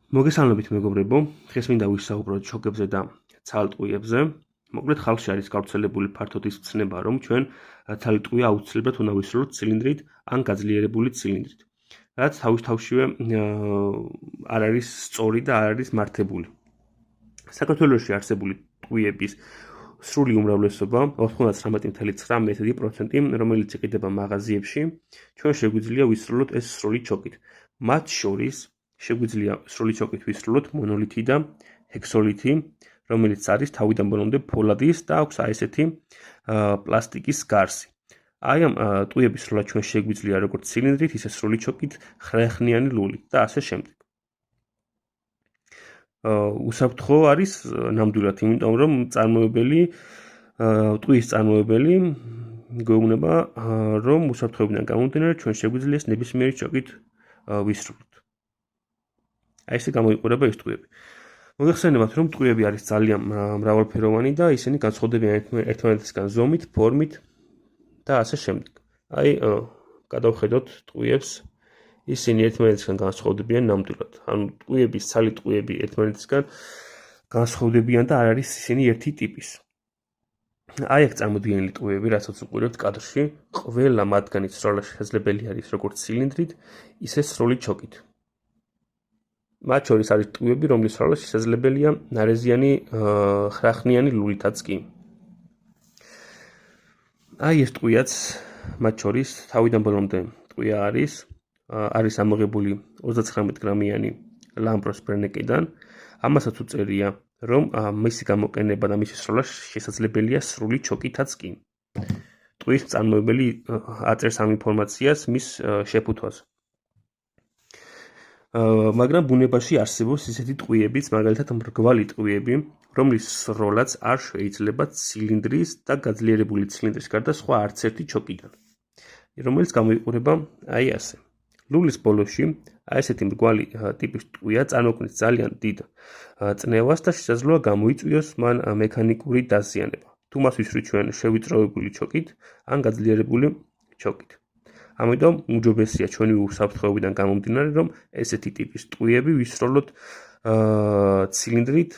მოგესალმებით მეგობრებო, დღეს მინდა ვისაუბროთ ჩოკებზე და ცალტყუებზე. მოკლედ ხალხში არის გავრცელებული ფართოდ ის ცნება, რომ ჩვენ ცალტყუი აუცილებლად უნდა ვისროლოთ ცილინდრით ან გაძლიერებული ცილინდრით. რაც თავისთავშივე არ არის სწორი და არ არის მართებული. საქართველოში არსებული ტყუების სრული უმრავლესობა, 99.9%, რომელიც იყიდება მაღაზიებში, ჩვენ შეგვიძლია ვისროლოთ ეს სრული ჩოკით. მათ შორის შეგვიძლია სრული ჩოკით ვისროლოთ მონოლითი და ჰექსოლითი, რომელიც არის თავიდან ბოლომდე ფოლადის და აქვს ესეთი პლასტიკის გარსი. აი ამ ტყუების სროლა ჩვენ შეგვიძლია როგორც ცილინდრით, ისე სრული ჩოკით, ხრეხნიანი ლულით და ასე შემდეგ. უსაფრთხო არის ნამდვილად, იმიტომ რომ ტყუის წარმოებელი გვეუბნება, რომ უსაფრთხოებიდან გამომდინარე ჩვენ შეგვიძლია ნებისმიერი ჩოკით ვისროლოთ. აი ესე გამოიყურება ეს ტყუები. მოგეხსენებათ, რომ ტყუები არის ძალიან მრავალფეროვანი და ისინი განსხვავდებიან ერთმანეთისგან ზომით, ფორმით და ასე შემდეგ. აი, გადავხედოთ ტყუებს, ისინი ერთმანეთისგან განსხვავდებიან ნამდვილად. ანუ ტყუების, ცალი ტყუები ერთმანეთისგან განსხვავდებიან და არ არის ისინი ერთი ტიპის. აი აქ წარმოდგენილი ტყუები, რასაც უყურებთ კადრში, ყველა მათგანი სროლა შესაძლებელი არის როგორც ცილინდრით, ისე სრული ჩოკით. მათ შორის არის ტყუები, რომლის სროლა შესაძლებელია ნარეზიანი ხრახნიანი ლულითაც კი. აი ეს ტყუიაც მათ შორის თავიდან ბოლომდე ტყუია არის ამოღებული 39 გრამიანი ლამპროს ბრენეკიდან. ამასაც უწერია, რომ მისი გამოყენება და მისი სროლა შესაძლებელია სრული ჩოკითაც კი. ტყუის მწარმოებელი აწერს ამ ინფორმაციას მის შეფუთვაზე. მაგრამ ბუნებაში არსებობს ისეთი ტყუებიც, მაგალითად მრგვალი ტყუები, რომლის სროლაც არ შეიძლება ცილინდრის და გაძლიერებული ცილინდრის გარდა სხვა არც ერთი ჩოკიდან, რომელიც გამოიყურება აი ასე. ლულის ბოლოში აი ესეთი მრგვალი ტიპის ტყუია წარმოქმნის ძალიან დიდ წნევას და შესაძლოა გამოიწვიოს მან მექანიკური დაზიანება. თუ მას ვისვრით ჩვენ შევიწროებული ჩოკით ან გაძლიერებული ჩოკით. ამიტომ უმჯობესია ჩვენი უსაფრთხოებიდან გამომდინარე, რომ ესეთი ტიპის ტყუები ვისროლოთ ცილინდრით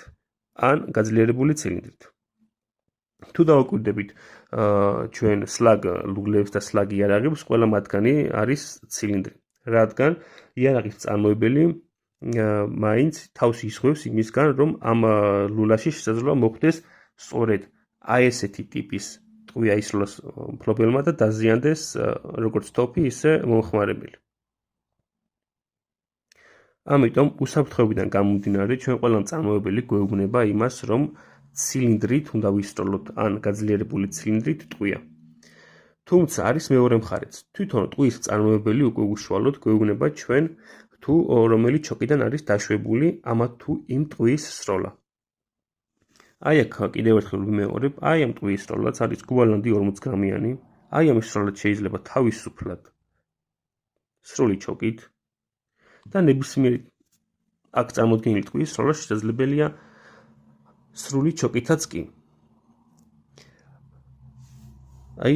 ან გაძლიერებული ცილინდრით. თუ დავაკვირდებით ჩვენ სლაგ ლულებს და სლაგ იარაღებს, ყველა მათგანი არის ცილინდრი, რადგან იარაღის მწარმოებელი მაინც თავს ისხევს იმისგან, რომ ამ ლულაში შესაძლოა მოხდეს სწორედ აი ესეთი ტიპის ტყუი აისროლოს მფლობელმა და დაზიანდეს როგორც თოფი, ისე მომხმარებელი. ამიტომ უსაფრთხოებიდან გამომდინარე, ჩვენ ყველა მწარმოებელი გვეუბნება იმას, რომ ცილინდრით უნდა ვისროლოთ ან გაძლიერებული ცილინდრით ტყუია. თუმცა არის მეორე მხარეც. თვითონ ტყუის მწარმოებელი უკვე უშუალოდ გვეუბნება ჩვენ თუ რომელი ჩოკიდან არის დაშვებული ამა თუ იმ ტყუის სროლა. აი აქ კიდევ ერთხელ ვიმეორებ, აი ამ ტყუის სროლაც არის გუვალანდი 40 გრამიანი, აი ამის სროლაც შეიძლება თავისუფლად სრული ჩოკით და ნებისმიერი აქ წარმოდგენილი ტყუის სროლა შესაძლებელია სრული ჩოკითაც კი. აი,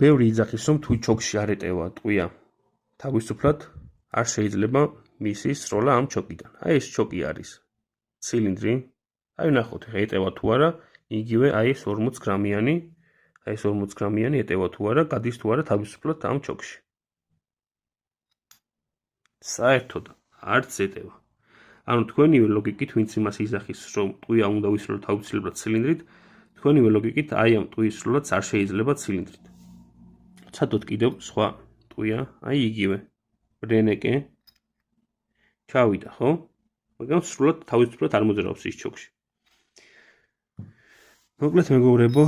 ბევრი იძახის, რომ თუ ჩოკში არ ეტევა ტყუია თავისუფლად, არ შეიძლება მისი სროლა ამ ჩოკიდან. აი ეს ჩოკი არის ცილინდრი. აი ნახოთ, ხა ეტევა თუ არა, იგივე აი ეს 40 გრამიანი, აი ეს 40 გრამიანი ეტევა თუ არა, გადის თუ არა თავისუფლად ამ ჩოკში. საერთოდ არც ეტევა. ანუ თქვენივე ლოგიკით, ვინც იმას იძახის, რომ ტყუია უნდა ვისროლოთ აუცილებლად ცილინდრით, თქვენივე ლოგიკით აი ამ ტყუის სროლაც არ შეიძლება ცილინდრით. ვცადოთ კიდევ სხვა ტყუია, აი იგივე ბრენეკე ჩავიდა, ხო? მაგრამ სრულად თავისუფლად არ მოძრაობს ის ჩოკში. მოკლედ მეგობრებო,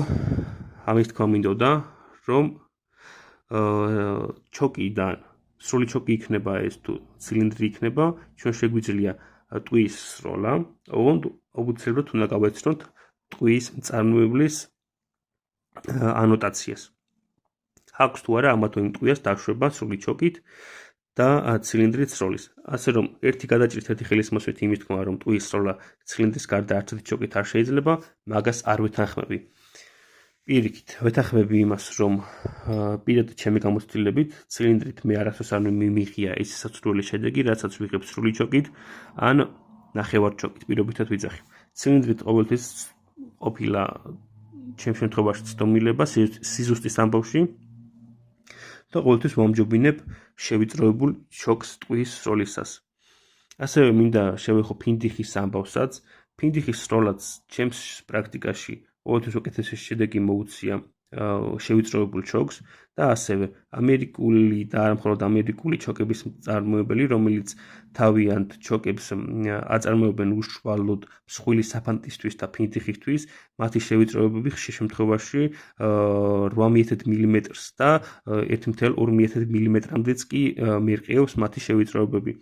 ამის თქვა მინდოდა, რომ ჩოკიდან სრული ჩოკი იქნება ეს თუ ცილინდრი იქნება, ჩვენ შეგვიძლია ტყუის სროლა, აუცილებლად უნდა გავეცნოთ ტყუის მწარმოებლის ანოტაციას. აქვს თუ არა ამა თუ იმ ტყუიას დაშვება სრული ჩოკით და ცილინდრით სროლის. ასე რომ ერთი გადაჭრით ერთი ხელის მოსვით იმის თქმა, რომ ტყუის სროლა ცილინდრის გარდა არც ერთი ჩოკით არ შეიძლება, მაგას არ ვეთანხმები. პირიქით, ვეთანხმები იმას, რომ პირადად ჩემი გამოცდილებით ცილინდრით მე არასდროს არ მიმიღია ის საცურველი შედეგი, რასაც ვიღებ სრული ჩოკით, ან ნახევარ ჩოკით პირობითად ვიძახი. ცილინდრით ყოველთვის ყოფილა ჩემს შემთხვევაში ცდომილება სიზუსტის ამბავში და ყოველთვის ვამჯობინებ შევიწროებულ ჩოკს ტყუის სროლისას. ასევე მინდა შევეხო ფინდიხის ამბავსაც. ფინდიხის სროლაც ჩემს პრაქტიკაში ყოველთვის უკეთესი შედეგი მოუწია შევიწროებულ ჩოკს და ასევე ამერიკული და არა მხოლოდ ამერიკული ჩოკების მწარმოებელი, რომელიც თავიანთ ჩოკებს აწარმოებენ უშუალოდ მსხვილი საფანტისთვის და ფინდიხისთვის, მათი შევიწროებები ხშირ შემთხვევაში 8 მმ-ს და 1,2 მმ-მდეც კი მერყეობს მათი შევიწროებები.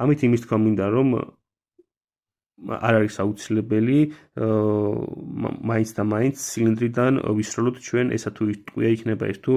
ამით იმის თქვა მინდა, რომ არ არის აუცილებელი მაინც და მაინც ცილინდრიდან ვისროლოთ ჩვენ, ესა თუ ტყუია იქნება ეს თუ